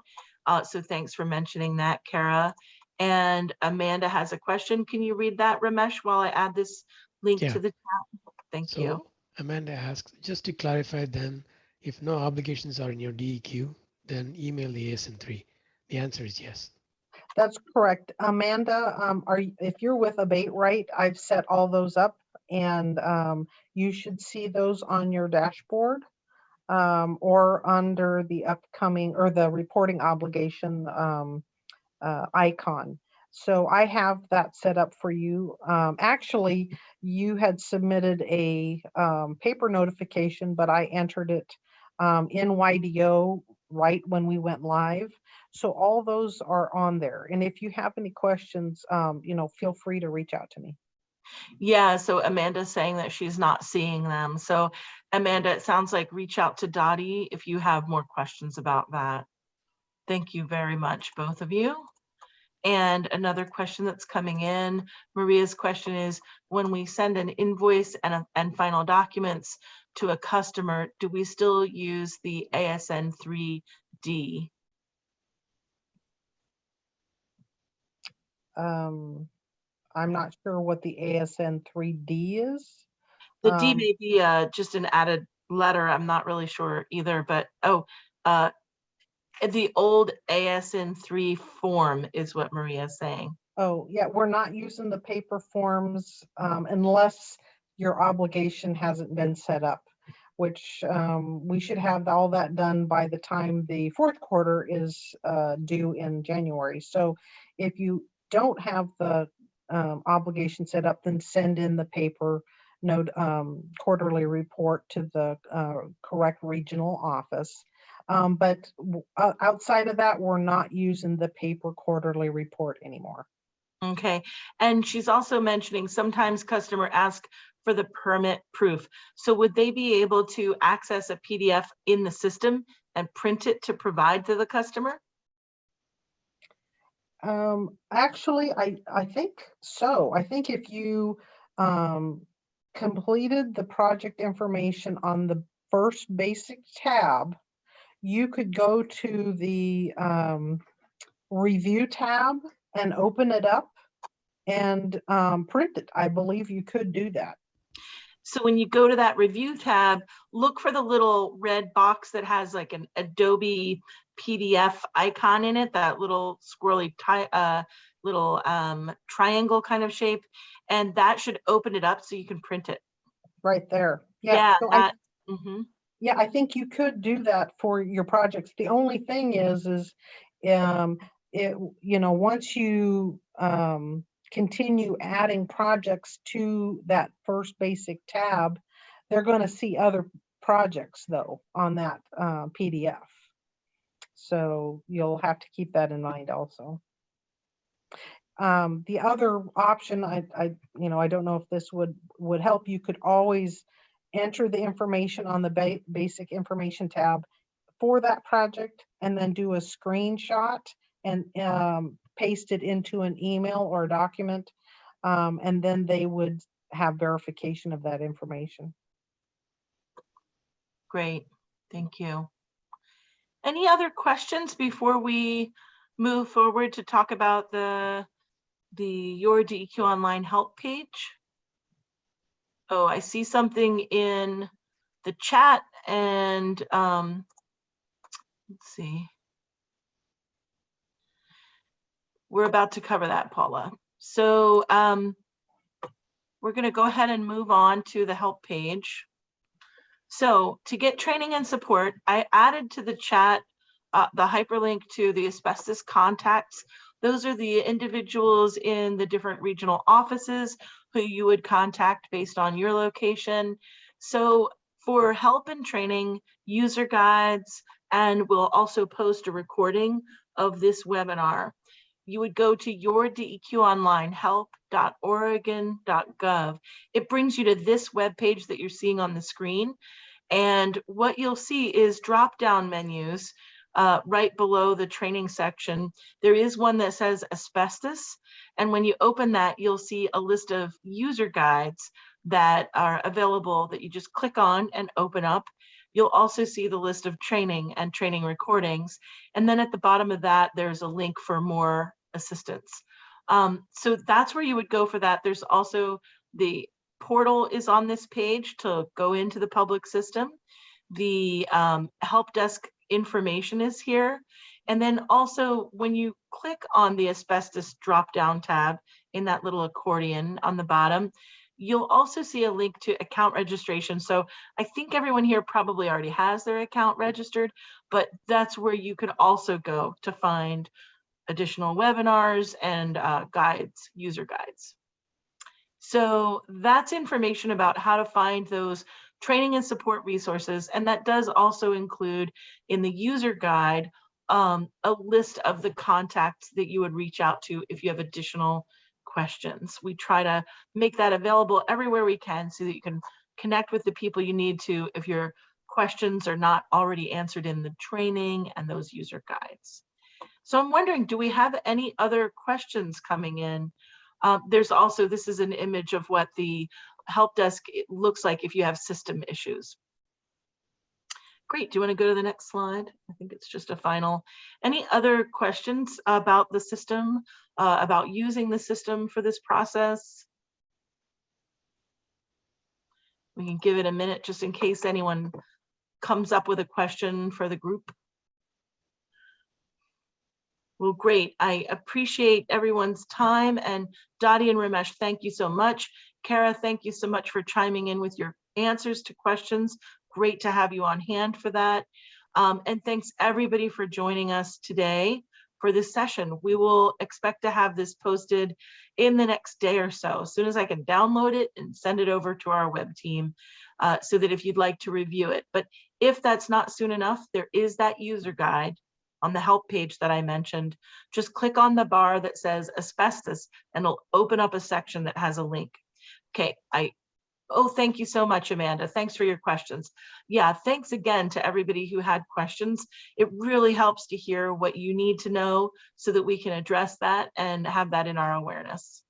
So thanks for mentioning that, Kara. And Amanda has a question. Can you read that, Ramesh, while I add this link to the chat? Thank you. Amanda asks, just to clarify then, if no obligations are in your DEQ, then email the ASN3. The answer is yes. That's correct. Amanda, if you're with Abate Right, I've set all those up, and you should see those on your dashboard or under the upcoming or the reporting obligation icon. So I have that set up for you. Actually, you had submitted a paper notification, but I entered it in YDO right when we went live. So all those are on there. And if you have any questions, you know, feel free to reach out to me. Yeah, so Amanda's saying that she's not seeing them. So Amanda, it sounds like reach out to Dottie if you have more questions about that. Thank you very much, both of you. And another question that's coming in, Maria's question is, when we send an invoice and final documents to a customer, do we still use the ASN 3D? I'm not sure what the ASN 3D is. The D may be just an added letter. I'm not really sure either, but the old ASN 3 form is what Maria's saying. Oh, yeah, we're not using the paper forms unless your obligation hasn't been set up, which we should have all that done by the time the fourth quarter is due in January. So if you don't have the obligation set up, then send in the paper note quarterly report to the correct regional office. But outside of that, we're not using the paper quarterly report anymore. Okay, and she's also mentioning sometimes customer ask for the permit proof. So would they be able to access a PDF in the system and print it to provide to the customer? Actually, I think so. I think if you completed the project information on the first basic tab, you could go to the review tab and open it up and print it. I believe you could do that. So when you go to that review tab, look for the little red box that has like an Adobe PDF icon in it, that little squirrely little triangle kind of shape, and that should open it up so you can print it. Right there. Yeah, So that, Yeah, I think you could do that for your projects. The only thing is once you continue adding projects to that first basic tab, they're going to see other projects though on that PDF. So you'll have to keep that in mind also. The other option, I don't know if this would help. You could always enter the information on the basic information tab for that project and then do a screenshot and paste it into an email or a document. And then they would have verification of that information. Great, thank you. Any other questions before we move forward to talk about the Your DEQ Online help page? Oh, I see something in the chat, and let's see. We're about to cover that, Paula. So we're going to go ahead and move on to the help page. So to get training and support, I added to the chat the hyperlink to the asbestos contacts. Those are the individuals in the different regional offices who you would contact based on your location. So for help and training, user guides, and we'll also post a recording of this webinar. You would go to yourdeqonlinehelp.oregon.gov. It brings you to this webpage that you're seeing on the screen. And what you'll see is drop-down menus right below the training section. There is one that says asbestos. And when you open that, you'll see a list of user guides that are available that you just click on and open up. You'll also see the list of training and training recordings. And then at the bottom of that, there's a link for more assistance. So that's where you would go for that. There's also the portal is on this page to go into the public system. The help desk information is here. And then also when you click on the asbestos drop-down tab in that little accordion on the bottom, you'll also see a link to account registration. So I think everyone here probably already has their account registered, but that's where you could also go to find additional webinars and guides, user guides. So that's information about how to find those training and support resources. And that does also include in the user guide, a list of the contacts that you would reach out to if you have additional questions. We try to make that available everywhere we can so that you can connect with the people you need to if your questions are not already answered in the training and those user guides. So I'm wondering, do we have any other questions coming in? There's also, this is an image of what the help desk looks like if you have system issues. Great, do you want to go to the next slide? I think it's just a final. Any other questions about the system, about using the system for this process? We can give it a minute just in case anyone comes up with a question for the group. Well, great. I appreciate everyone's time. And Dottie and Ramesh, thank you so much. Kara, thank you so much for chiming in with your answers to questions. Great to have you on hand for that. And thanks everybody for joining us today for this session. We will expect to have this posted in the next day or so, as soon as I can download it and send it over to our web team so that if you'd like to review it. But if that's not soon enough, there is that user guide on the help page that I mentioned. Just click on the bar that says asbestos and it'll open up a section that has a link. Okay, oh, thank you so much, Amanda. Thanks for your questions. Yeah, thanks again to everybody who had questions. It really helps to hear what you need to know so that we can address that and have that in our awareness.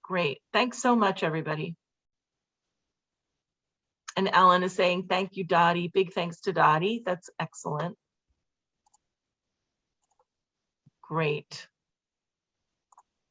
Great, thanks so much, everybody. And Ellen is saying, thank you, Dottie. Big thanks to Dottie, that's excellent. Great.